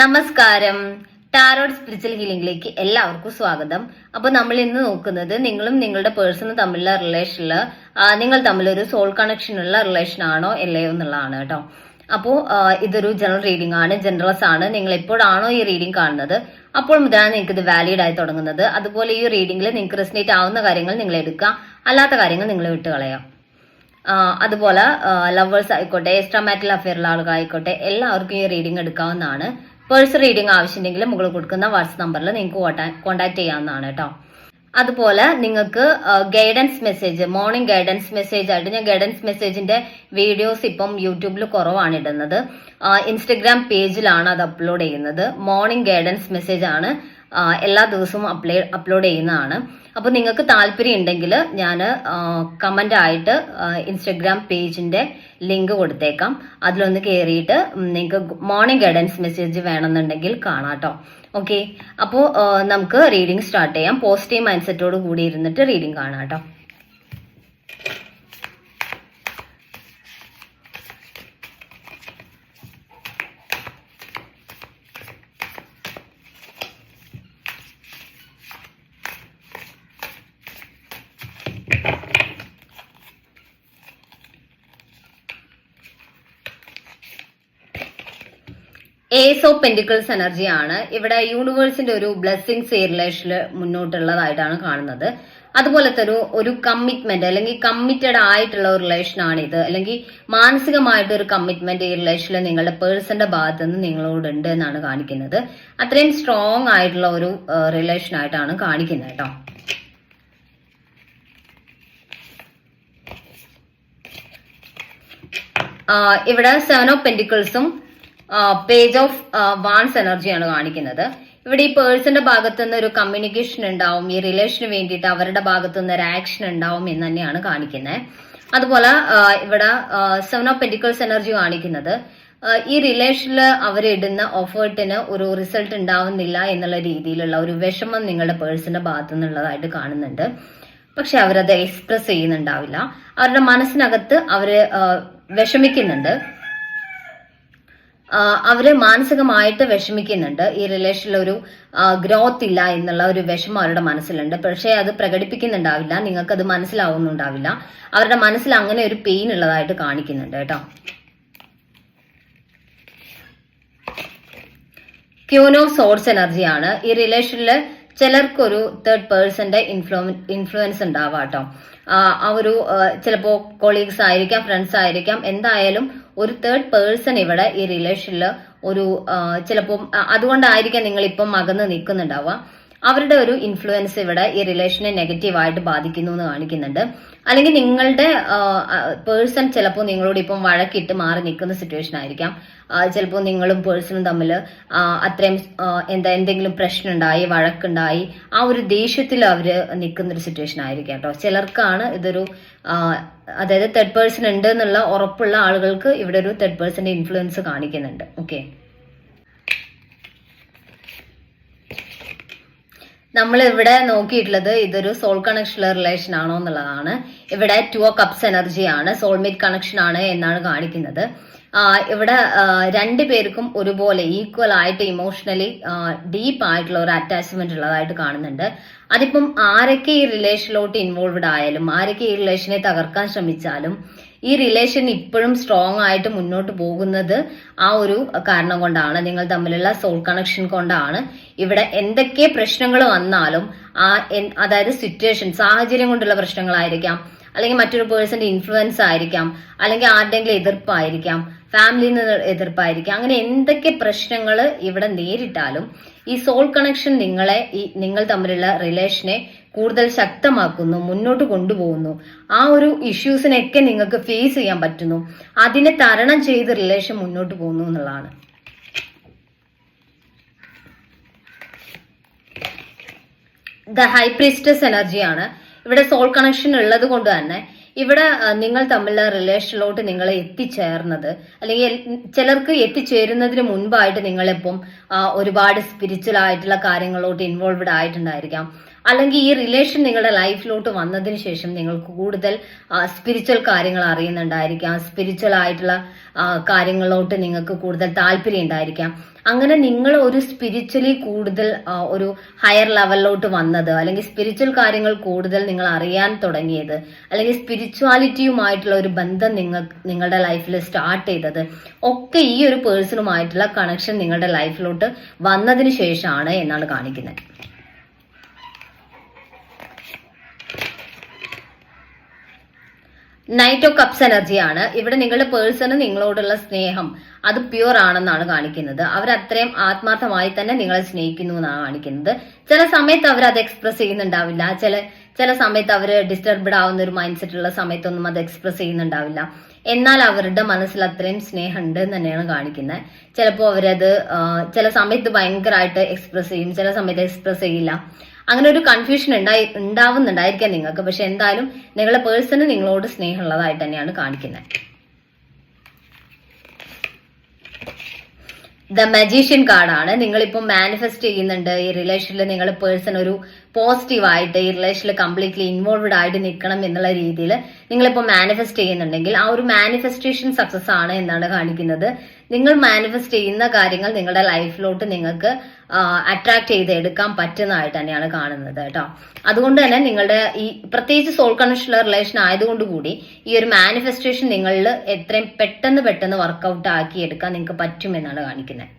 നമസ്കാരം. Tarot spiritual ഹീലിംഗിലേക്ക് എല്ലാവർക്കും സ്വാഗതം. അപ്പോൾ നമ്മൾ ഇന്ന് നോക്കുന്നത് നിങ്ങളും നിങ്ങളുടെ പേഴ്സണും തമ്മിലുള്ള റിലേഷനില് നിങ്ങൾ തമ്മിലൊരു സോൾ കണക്ഷൻ ഉള്ള റിലേഷൻ ആണോ അല്ലയോ എന്നുള്ളതാണ് കേട്ടോ. അപ്പോൾ ഇതൊരു ജനറൽ റീഡിംഗ് ആണ്, ജനറൽസ് ആണ്. നിങ്ങൾ എപ്പോഴാണോ ഈ റീഡിംഗ് കാണുന്നത് അപ്പോൾ മുതലാണ് നിങ്ങൾക്ക് ഇത് വാലിഡ് ആയി തുടങ്ങുന്നത്. അതുപോലെ ഈ റീഡിംഗിൽ നിങ്ങൾക്ക് റെസനേറ്റ് ആവുന്ന കാര്യങ്ങൾ നിങ്ങൾ എടുക്കുക, അല്ലാത്ത കാര്യങ്ങൾ നിങ്ങൾ വിട്ടുകളയാം. അതുപോലെ ലവേഴ്സ് ആയിക്കോട്ടെ, എക്സ്ട്രാ മാരിറ്റൽ അഫെയറുള്ള ആളുകളായിക്കോട്ടെ, എല്ലാവർക്കും ഈ റീഡിംഗ് എടുക്കാവുന്നതാണ്. പേഴ്സണൽ റീഡിംഗ് ആവശ്യമുണ്ടെങ്കിൽ മുകളിൽ കൊടുക്കുന്ന വാട്സ്ആപ്പ് നമ്പറിൽ നിങ്ങൾക്ക് കോൺടാക്ട് ചെയ്യാവുന്നതാണ് കേട്ടോ. അതുപോലെ നിങ്ങൾക്ക് guidance message, morning guidance message ആയിട്ട് ഞാൻ ഗൈഡൻസ് മെസ്സേജിന്റെ വീഡിയോസ് ഇപ്പം യൂട്യൂബിൽ കുറവാണ് ഇടുന്നത്. ഇൻസ്റ്റഗ്രാം പേജിലാണ് അത് അപ്ലോഡ് ചെയ്യുന്നത്. മോർണിംഗ് ഗൈഡൻസ് മെസ്സേജ് ആണ് എല്ലാ ദിവസവും അപ്ലോഡ് ചെയ്യുന്നതാണ്. അപ്പോൾ നിങ്ങൾക്ക് താല്പര്യം ഉണ്ടെങ്കിൽ ഞാൻ കമന്റ് ആയിട്ട് ഇൻസ്റ്റഗ്രാം പേജിന്റെ ലിങ്ക് കൊടുത്തേക്കാം. അതിലൊന്ന് കയറിയിട്ട് നിങ്ങൾക്ക് മോർണിംഗ് ഗൈഡൻസ് മെസ്സേജ് വേണമെന്നുണ്ടെങ്കിൽ കാണാം കേട്ടോ. ഓക്കെ, അപ്പോൾ നമുക്ക് റീഡിംഗ് സ്റ്റാർട്ട് ചെയ്യാം. പോസിറ്റീവ് മൈൻഡ് സെറ്റോട് കൂടി ഇരുന്നിട്ട് റീഡിംഗ് കാണാം കേട്ടോ. ഏസ് ഓഫ് പെന്റിക്കിൾസ് എനർജി ആണ്. ഇവിടെ യൂണിവേഴ്സിന്റെ ഒരു ബ്ലെസ്സിങ്സ് ഈ റിലേഷനിൽ മുന്നോട്ടുള്ളതായിട്ടാണ് കാണുന്നത്. അതുപോലത്തെ ഒരു കമ്മിറ്റ്മെന്റ് അല്ലെങ്കിൽ കമ്മിറ്റഡ് ആയിട്ടുള്ള ഒരു റിലേഷൻ ആണ് ഇത്. അല്ലെങ്കിൽ മാനസികമായിട്ട് ഒരു കമ്മിറ്റ്മെന്റ് ഈ റിലേഷനിൽ നിങ്ങളുടെ പേഴ്സന്റെ ഭാഗത്ത് നിന്ന് നിങ്ങളോടുണ്ട് എന്നാണ് കാണിക്കുന്നത്. അത്രയും സ്ട്രോങ് ആയിട്ടുള്ള ഒരു റിലേഷൻ ആയിട്ടാണ് കാണിക്കുന്നത് കേട്ടോ. ഇവിടെ 7 ഓഫ് പെന്റിക്കിൾസും പേജ് ഓഫ് വാൺസ് എനർജിയാണ് കാണിക്കുന്നത്. ഇവിടെ ഈ പേഴ്സന്റെ ഭാഗത്തു നിന്ന് ഒരു കമ്മ്യൂണിക്കേഷൻ ഉണ്ടാവും, ഈ റിലേഷന് വേണ്ടിയിട്ട് അവരുടെ ഭാഗത്തു നിന്ന് ഒരു ആക്ഷൻ ഉണ്ടാവും എന്ന് തന്നെയാണ് കാണിക്കുന്നത്. അതുപോലെ ഇവിടെ 7 ഓഫ് പെന്റിക്കിൾസ് എനർജി കാണിക്കുന്നത് ഈ റിലേഷനിൽ അവരിടുന്ന എഫേർട്ടിന് ഒരു റിസൾട്ട് ഉണ്ടാവുന്നില്ല എന്നുള്ള രീതിയിലുള്ള ഒരു വിഷമം നിങ്ങളുടെ പേഴ്സന്റെ ഭാഗത്തു നിന്നുള്ളതായിട്ട് കാണുന്നുണ്ട്. പക്ഷെ അവരത് എക്സ്പ്രസ് ചെയ്യുന്നുണ്ടാവില്ല. അവരുടെ മനസ്സിനകത്ത് അവര് വിഷമിക്കുന്നുണ്ട്, അവര് മാനസികമായിട്ട് വിഷമിക്കുന്നുണ്ട്. ഈ റിലേഷനിൽ ഒരു ഗ്രോത്ത് ഇല്ല എന്നുള്ള ഒരു വിഷമം അവരുടെ മനസ്സിലുണ്ട്. പക്ഷേ അത് പ്രകടിപ്പിക്കുന്നുണ്ടാവില്ല, നിങ്ങൾക്കത് മനസ്സിലാവുന്നുണ്ടാവില്ല. അവരുടെ മനസ്സിൽ അങ്ങനെ ഒരു പെയിൻ ഉള്ളതായിട്ട് കാണിക്കുന്നുണ്ട് കേട്ടോ. ക്യൂൻ ഓഫ് സോർഡ്സ് എനർജിയാണ്. ഈ റിലേഷനിൽ ചിലർക്കൊരു തേർഡ് പേഴ്സന്റെ ഇൻഫ്ലുവൻസ് ഉണ്ടാവാം കേട്ടോ. ആ ഒരു ചിലപ്പോ കൊളീഗ്സ് ആയിരിക്കാം, ഫ്രണ്ട്സ് ആയിരിക്കാം, എന്തായാലും ഒരു തേർഡ് പേഴ്സൺ ഇവിടെ ഈ റിലേഷനിൽ ഒരു ചിലപ്പോൾ അതുകൊണ്ടായിരിക്കാം നിങ്ങൾ ഇപ്പം അകന്ന് നിൽക്കുന്നുണ്ടാവുക. അവരുടെ ഒരു ഇൻഫ്ലുവൻസ് ഇവിടെ ഈ റിലേഷനെ നെഗറ്റീവായിട്ട് ബാധിക്കുന്നു എന്ന് കാണിക്കുന്നുണ്ട്. അല്ലെങ്കിൽ നിങ്ങളുടെ പേഴ്സൺ ചിലപ്പോൾ നിങ്ങളോട് ഇപ്പം വഴക്കിട്ട് മാറി നിൽക്കുന്ന സിറ്റുവേഷൻ ആയിരിക്കാം. ചിലപ്പോൾ നിങ്ങളും പേഴ്സണും തമ്മിൽ അത്രയും എന്തെങ്കിലും പ്രശ്നം ഉണ്ടായി, വഴക്കുണ്ടായി, ആ ഒരു ദേഷ്യത്തിൽ അവര് നിൽക്കുന്ന ഒരു സിറ്റുവേഷൻ ആയിരിക്കാം കേട്ടോ. ചിലർക്കാണ് ഇതൊരു അതായത് തേർഡ് പേഴ്സൺ ഉണ്ട് എന്നുള്ള ഉറപ്പുള്ള ആളുകൾക്ക് ഇവിടെ ഒരു തേർഡ് പേഴ്സന്റെ ഇൻഫ്ലുവൻസ് കാണിക്കുന്നുണ്ട്. ഓക്കെ, നമ്മൾ ഇവിടെ നോക്കിയിട്ടുള്ളത് ഇതൊരു സോൾ കണക്ഷൻ റിലേഷൻ ആണോ എന്നുള്ളതാണ്. ഇവിടെ 2 ഓഫ് കപ്സ് എനർജിയാണ്, സോൾമേറ്റ് കണക്ഷൻ ആണ് എന്നാണ് കാണിക്കുന്നത്. ഇവിടെ രണ്ടുപേർക്കും ഒരുപോലെ ഈക്വൽ ആയിട്ട് ഇമോഷണലി ഡീപ്പ് ആയിട്ടുള്ള ഒരു അറ്റാച്ച്മെന്റ് ഉള്ളതായിട്ട് കാണുന്നുണ്ട്. അതിപ്പം ആരൊക്കെ ഈ റിലേഷനിലോട്ട് ഇൻവോൾവ്ഡ് ആയാലും, ആരൊക്കെ ഈ റിലേഷനെ തകർക്കാൻ ശ്രമിച്ചാലും ഈ റിലേഷൻ ഇപ്പോഴും സ്ട്രോങ് ആയിട്ട് മുന്നോട്ട് പോകുന്നത് ആ ഒരു കാരണം കൊണ്ടാണ്, നിങ്ങൾ തമ്മിലുള്ള സോൾ കണക്ഷൻ കൊണ്ടാണ്. ഇവിടെ എന്തൊക്കെ പ്രശ്നങ്ങൾ വന്നാലും അതായത് സിറ്റുവേഷൻ, സാഹചര്യം കൊണ്ടുള്ള പ്രശ്നങ്ങളായിരിക്കാം, അല്ലെങ്കിൽ മറ്റൊരു പേഴ്സന്റെ ഇൻഫ്ലുവൻസ് ആയിരിക്കാം, അല്ലെങ്കിൽ ആരുടെയെങ്കിലും എതിർപ്പായിരിക്കാം, ഫാമിലിയിൽ നിന്ന് എതിർപ്പായിരിക്കാം, അങ്ങനെ എന്തൊക്കെ പ്രശ്നങ്ങൾ ഇവിടെ നേരിട്ടാലും ഈ സോൾ കണക്ഷൻ നിങ്ങൾ തമ്മിലുള്ള റിലേഷനെ കൂടുതൽ ശക്തമാക്കുന്നു, മുന്നോട്ട് കൊണ്ടുപോകുന്നു. ആ ഒരു ഇഷ്യൂസിനൊക്കെ നിങ്ങൾക്ക് ഫേസ് ചെയ്യാൻ പറ്റുന്നു, അതിനെ തരണം ചെയ്ത് റിലേഷൻ മുന്നോട്ട് പോകുന്നു എന്നുള്ളതാണ്. ദ ഹൈ പ്രീസ്റ്റസ് എനർജിയാണ്. ഇവിടെ സോൾ കണക്ഷൻ ഉള്ളത് കൊണ്ട് തന്നെ ഇവിടെ നിങ്ങൾ തമ്മിലുള്ള റിലേഷനിലോട്ട് നിങ്ങൾ എത്തിച്ചേർന്നത്, അല്ലെങ്കിൽ ചിലർക്ക് എത്തിച്ചേരുന്നതിന് മുൻപായിട്ട് നിങ്ങളിപ്പം ഒരുപാട് സ്പിരിച്വൽ ആയിട്ടുള്ള കാര്യങ്ങളിലോട്ട് ഇൻവോൾവ്ഡ് ആയിട്ടുണ്ടായിരിക്കാം. അല്ലെങ്കിൽ ഈ റിലേഷൻ നിങ്ങളുടെ ലൈഫിലോട്ട് വന്നതിന് ശേഷം നിങ്ങൾക്ക് കൂടുതൽ സ്പിരിച്വൽ കാര്യങ്ങൾ അറിയുന്നുണ്ടായിരിക്കാം, സ്പിരിച്വൽ ആയിട്ടുള്ള കാര്യങ്ങളിലോട്ട് നിങ്ങൾക്ക് കൂടുതൽ താല്പര്യം ഉണ്ടായിരിക്കാം. അങ്ങനെ നിങ്ങൾ ഒരു സ്പിരിച്വലി കൂടുതൽ ഒരു ഹയർ ലെവലിലോട്ട് വന്നത്, അല്ലെങ്കിൽ സ്പിരിച്വൽ കാര്യങ്ങൾ കൂടുതൽ നിങ്ങൾ അറിയാൻ തുടങ്ങിയത്, അല്ലെങ്കിൽ സ്പിരിച്വാലിറ്റിയുമായിട്ടുള്ള ഒരു ബന്ധം നിങ്ങളുടെ ലൈഫിൽ സ്റ്റാർട്ട് ചെയ്തത് ഒക്കെ ഈ ഒരു പേഴ്സണുമായിട്ടുള്ള കണക്ഷൻ നിങ്ങളുടെ ലൈഫിലോട്ട് വന്നതിന് ശേഷമാണ് എന്നാണ് കാണിക്കുന്നത്. നൈറ്റ് ഓഫ് കപ്സ് എനർജിയാണ്. ഇവിടെ നിങ്ങളുടെ പേഴ്സണ് നിങ്ങളോടുള്ള സ്നേഹം അത് പ്യൂർ ആണെന്നാണ് കാണിക്കുന്നത്. അവർ അത്രയും ആത്മാർത്ഥമായി തന്നെ നിങ്ങളെ സ്നേഹിക്കുന്നു എന്നാണ് കാണിക്കുന്നത്. ചില സമയത്ത് അവർ അത് എക്സ്പ്രസ് ചെയ്യുന്നുണ്ടാവില്ല, ചില സമയത്ത് അവർ ഡിസ്റ്റർബ്ഡ് ആവുന്ന ഒരു മൈൻഡ് സെറ്റുള്ള സമയത്തൊന്നും അത് എക്സ്പ്രസ് ചെയ്യുന്നുണ്ടാവില്ല. എന്നാൽ അവരുടെ മനസ്സിൽ അത്രയും സ്നേഹമുണ്ട് എന്ന് തന്നെയാണ് കാണിക്കുന്നത്. ചിലപ്പോൾ അവരത് ചില സമയത്ത് ഭയങ്കരമായിട്ട് എക്സ്പ്രസ് ചെയ്യും, ചില സമയത്ത് എക്സ്പ്രസ് ചെയ്യില്ല. അങ്ങനെ ഒരു കൺഫ്യൂഷൻ ഉണ്ടാവുന്നുണ്ടായിരിക്കാം നിങ്ങൾക്ക്. പക്ഷെ എന്തായാലും നിങ്ങളുടെ പേഴ്സണ് നിങ്ങളോട് സ്നേഹമുള്ളതായിട്ട് തന്നെയാണ് കാണിക്കുന്നത്. ദ മജീഷ്യൻ കാർഡാണ്. നിങ്ങളിപ്പോൾ മാനിഫെസ്റ്റ് ചെയ്യുന്നുണ്ട് ഈ റിലേഷനിൽ നിങ്ങളുടെ പേഴ്സൺ ഒരു പോസിറ്റീവായിട്ട് ഈ റിലേഷനിൽ കംപ്ലീറ്റ്ലി ഇൻവോൾവ്ഡ് ആയിട്ട് നിൽക്കണം എന്നുള്ള രീതിയിൽ നിങ്ങളിപ്പോൾ മാനിഫെസ്റ്റ് ചെയ്യുന്നുണ്ടെങ്കിൽ ആ ഒരു മാനിഫെസ്റ്റേഷൻ സക്സസ് ആണ് എന്നാണ് കാണിക്കുന്നത്. നിങ്ങൾ മാനിഫെസ്റ്റ് ചെയ്യുന്ന കാര്യങ്ങൾ നിങ്ങളുടെ ലൈഫിലോട്ട് നിങ്ങൾക്ക് അട്രാക്ട് ചെയ്ത് എടുക്കാൻ പറ്റുന്നതായിട്ട് തന്നെയാണ് കാണുന്നത് കേട്ടോ. അതുകൊണ്ട് തന്നെ നിങ്ങളുടെ ഈ പ്രത്യേകിച്ച് സോൾ കണക്ഷനുള്ള റിലേഷൻ ആയതുകൊണ്ട് കൂടി ഈ ഒരു മാനിഫെസ്റ്റേഷൻ നിങ്ങളിൽ എത്രയും പെട്ടെന്ന് വർക്കൗട്ട് ആക്കി എടുക്കാൻ നിങ്ങൾക്ക് പറ്റുമെന്നാണ് കാണിക്കുന്നത്.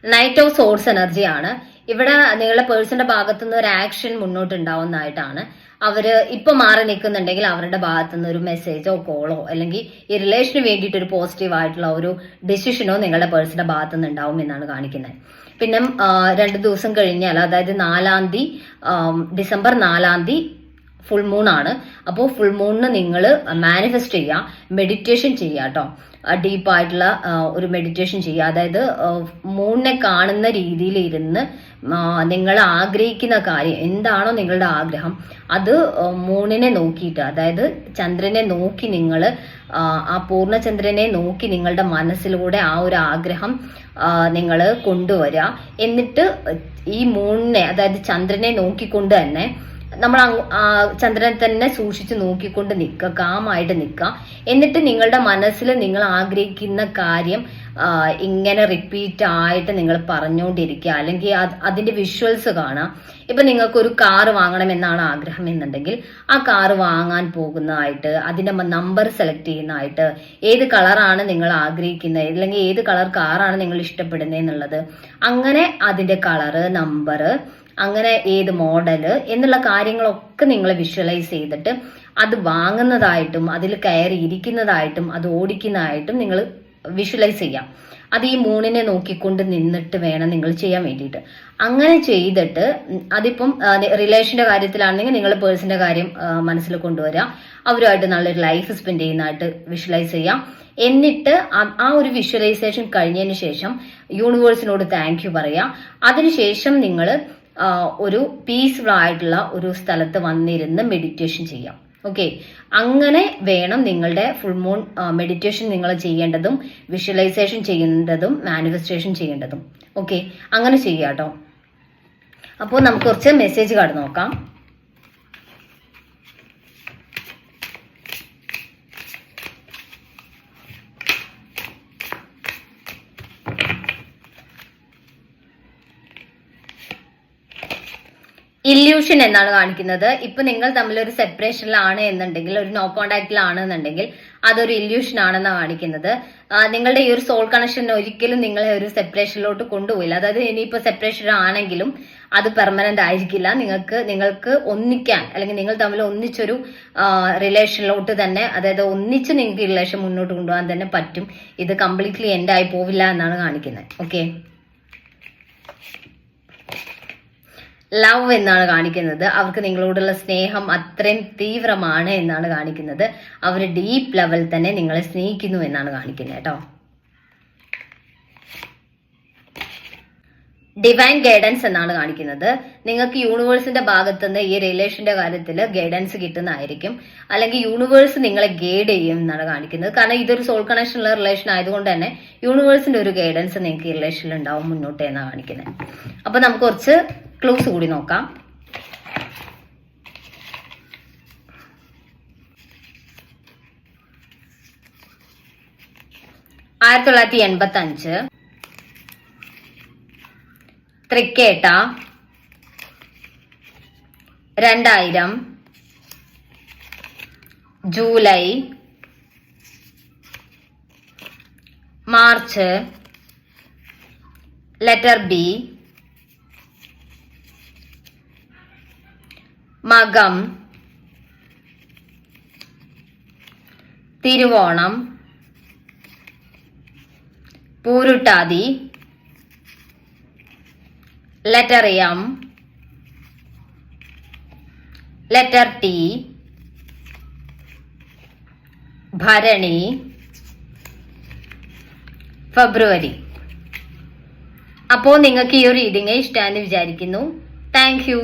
നൈറ്റ് ഓഫ് സോഴ്സ് എനർജിയാണ്. ഇവിടെ നിങ്ങളുടെ പേഴ്സന്റെ ഭാഗത്തുനിന്ന് ഒരു ആക്ഷൻ മുന്നോട്ട് ഉണ്ടാവുന്നതായിട്ടാണ്. അവര് ഇപ്പൊ മാറി നിൽക്കുന്നുണ്ടെങ്കിൽ അവരുടെ ഭാഗത്തുനിന്ന് ഒരു മെസ്സേജോ കോളോ അല്ലെങ്കിൽ ഈ റിലേഷന് വേണ്ടിയിട്ട് ഒരു പോസിറ്റീവ് ആയിട്ടുള്ള ഒരു ഡിസിഷനോ നിങ്ങളുടെ പേഴ്സന്റെ ഭാഗത്തുനിന്ന് ഉണ്ടാവും എന്നാണ് കാണിക്കുന്നത്. പിന്നെ 2 ദിവസം കഴിഞ്ഞാൽ, അതായത് 4-ാം തീയതി ഡിസംബർ 4-ാം തീയതി ഫുൾ മൂൺ ആണ്. അപ്പോൾ ഫുൾ മൂണിന് നിങ്ങൾ മാനിഫെസ്റ്റ് ചെയ്യുക, മെഡിറ്റേഷൻ ചെയ്യുക കേട്ടോ. ഡീപ്പായിട്ടുള്ള ഒരു മെഡിറ്റേഷൻ ചെയ്യുക. അതായത് മൂണിനെ കാണുന്ന രീതിയിൽ ഇരുന്ന് നിങ്ങൾ ആഗ്രഹിക്കുന്ന കാര്യം എന്താണോ നിങ്ങളുടെ ആഗ്രഹം അത് മൂണിനെ നോക്കിയിട്ട്, അതായത് ചന്ദ്രനെ നോക്കി നിങ്ങൾ ആ പൂർണ്ണചന്ദ്രനെ നോക്കി നിങ്ങളുടെ മനസ്സിലൂടെ ആ ഒരു ആഗ്രഹം നിങ്ങൾ കൊണ്ടുവരിക. എന്നിട്ട് ഈ മൂണിനെ, അതായത് ചന്ദ്രനെ നോക്കിക്കൊണ്ട് തന്നെ നമ്മൾ ചന്ദ്രനെ തന്നെ സൂക്ഷിച്ച് നോക്കിക്കൊണ്ട് നിൽക്കുക, കാമായിട്ട് നിൽക്കുക. എന്നിട്ട് നിങ്ങളുടെ മനസ്സിൽ നിങ്ങൾ ആഗ്രഹിക്കുന്ന കാര്യം ഇങ്ങനെ റിപ്പീറ്റ് ആയിട്ട് നിങ്ങൾ പറഞ്ഞുകൊണ്ടിരിക്കുക, അല്ലെങ്കിൽ അതിന്റെ വിഷ്വൽസ് കാണാം. ഇപ്പൊ നിങ്ങൾക്ക് ഒരു കാറ് വാങ്ങണമെന്നാണ് ആഗ്രഹം എന്നുണ്ടെങ്കിൽ ആ കാറ് വാങ്ങാൻ പോകുന്നതായിട്ട്, അതിന്റെ നമ്പർ സെലക്ട് ചെയ്യുന്നതായിട്ട്, ഏത് കളറാണ് നിങ്ങൾ ആഗ്രഹിക്കുന്നത് അല്ലെങ്കിൽ ഏത് കളർ കാറാണ് നിങ്ങൾ ഇഷ്ടപ്പെടുന്നത് എന്നുള്ളത്, അങ്ങനെ അതിന്റെ കളറ്, നമ്പർ, അങ്ങനെ ഏത് മോഡല് എന്നുള്ള കാര്യങ്ങളൊക്കെ നിങ്ങൾ വിഷ്വലൈസ് ചെയ്തിട്ട് അത് വാങ്ങുന്നതായിട്ടും അതിൽ കയറി ഇരിക്കുന്നതായിട്ടും അത് ഓടിക്കുന്നതായിട്ടും നിങ്ങൾ വിഷ്വലൈസ് ചെയ്യാം. അത് ഈ മൂണിനെ നോക്കിക്കൊണ്ട് നിന്നിട്ട് വേണം നിങ്ങൾ ചെയ്യാൻ വേണ്ടിയിട്ട്. അങ്ങനെ ചെയ്തിട്ട് അതിപ്പം റിലേഷന്റെ കാര്യത്തിലാണെങ്കിൽ നിങ്ങൾ പേഴ്സന്റെ കാര്യം മനസ്സിൽ കൊണ്ടുവരിക, അവരുമായിട്ട് നല്ലൊരു ലൈഫ് സ്പെൻഡ് ചെയ്യുന്നതായിട്ട് വിഷ്വലൈസ് ചെയ്യാം. എന്നിട്ട് ആ ഒരു വിഷ്വലൈസേഷൻ കഴിഞ്ഞതിന് ശേഷം യൂണിവേഴ്സിനോട് താങ്ക് യു പറയാം. അതിനുശേഷം നിങ്ങൾ ഒരു പീസ്ഫുൾ ആയിട്ടുള്ള ഒരു സ്ഥലത്ത് വന്നിരുന്ന് മെഡിറ്റേഷൻ ചെയ്യാം. ഓക്കെ, അങ്ങനെ വേണം നിങ്ങളുടെ ഫുൾ മൂൺ മെഡിറ്റേഷൻ നിങ്ങൾ ചെയ്യേണ്ടതും വിഷ്വലൈസേഷൻ ചെയ്യേണ്ടതും മാനിഫെസ്റ്റേഷൻ ചെയ്യേണ്ടതും. ഓക്കെ, അങ്ങനെ ചെയ്യാം കേട്ടോ. അപ്പോൾ നമുക്ക് കുറച്ച് മെസ്സേജ് കാർഡ് നോക്കാം. ഇല്യൂഷൻ എന്നാണ് കാണിക്കുന്നത്. ഇപ്പൊ നിങ്ങൾ തമ്മിൽ ഒരു സെപ്പറേഷനിലാണ് എന്നുണ്ടെങ്കിൽ, ഒരു നോ കോണ്ടാക്റ്റിലാണ് എന്നുണ്ടെങ്കിൽ അതൊരു ഇല്യൂഷൻ ആണെന്നാണ് കാണിക്കുന്നത്. നിങ്ങളുടെ ഈ ഒരു സോൾ കണക്ഷൻ ഒരിക്കലും നിങ്ങളെ ഒരു സെപ്പറേഷനിലോട്ട് കൊണ്ടുപോയില്ല. അതായത് ഇനിയിപ്പോ സെപ്പറേഷൻ ആണെങ്കിലും അത് പെർമനന്റ് ആയിരിക്കില്ല. നിങ്ങൾക്ക് ഒന്നിക്കാൻ, അല്ലെങ്കിൽ നിങ്ങൾ തമ്മിൽ ഒന്നിച്ചൊരു റിലേഷനിലോട്ട് തന്നെ, അതായത് ഒന്നിച്ച് നിങ്ങൾക്ക് റിലേഷൻ മുന്നോട്ട് കൊണ്ടുപോകാൻ തന്നെ പറ്റും. ഇത് കംപ്ലീറ്റ്ലി എൻഡ് ആയി പോവില്ല എന്നാണ് കാണിക്കുന്നത്. ഓക്കെ, ലവ് എന്നാണ് കാണിക്കുന്നത്. അവർക്ക് നിങ്ങളോടുള്ള സ്നേഹം അത്രയും തീവ്രമാണ് എന്നാണ് കാണിക്കുന്നത്. അവർ ഡീപ്പ് ലെവൽ തന്നെ നിങ്ങളെ സ്നേഹിക്കുന്നു എന്നാണ് കാണിക്കുന്നത് കേട്ടോ. ഡിവൈൻ ഗൈഡൻസ് എന്നാണ് കാണിക്കുന്നത്. നിങ്ങൾക്ക് യൂണിവേഴ്സിന്റെ ഭാഗത്തുനിന്ന് ഈ റിലേഷന്റെ കാര്യത്തിൽ ഗൈഡൻസ് കിട്ടുന്നതായിരിക്കും, അല്ലെങ്കിൽ യൂണിവേഴ്സ് നിങ്ങളെ ഗൈഡ് ചെയ്യും എന്നാണ് കാണിക്കുന്നത്. കാരണം ഇതൊരു സോൾ കണക്ഷനുള്ള റിലേഷൻ ആയതുകൊണ്ട് തന്നെ യൂണിവേഴ്സിന്റെ ഒരു ഗൈഡൻസ് നിങ്ങൾക്ക് ഈ റിലേഷനിൽ ഉണ്ടാവും മുന്നോട്ട് എന്നാണ് കാണിക്കുന്നത്. അപ്പൊ നമുക്ക് കുറച്ച് ക്ലൂസ് കൂടി നോക്കാം. ആയിരത്തി 1985 തൃക്കേട്ട, 2000 ജൂലൈ, മാർച്ച്, ലെറ്റർ ബി, മകം, തിരുവോണം, പൂരുട്ടാതി, ലെറ്റർ എം, ലെറ്റർ ടി, ഭരണി, ഫെബ്രുവരി. അപ്പോൾ നിങ്ങൾക്ക് ഈ ഒരു റീഡിംഗ് ഇഷ്ടമാണെന്ന് വിചാരിക്കുന്നു. Thank U.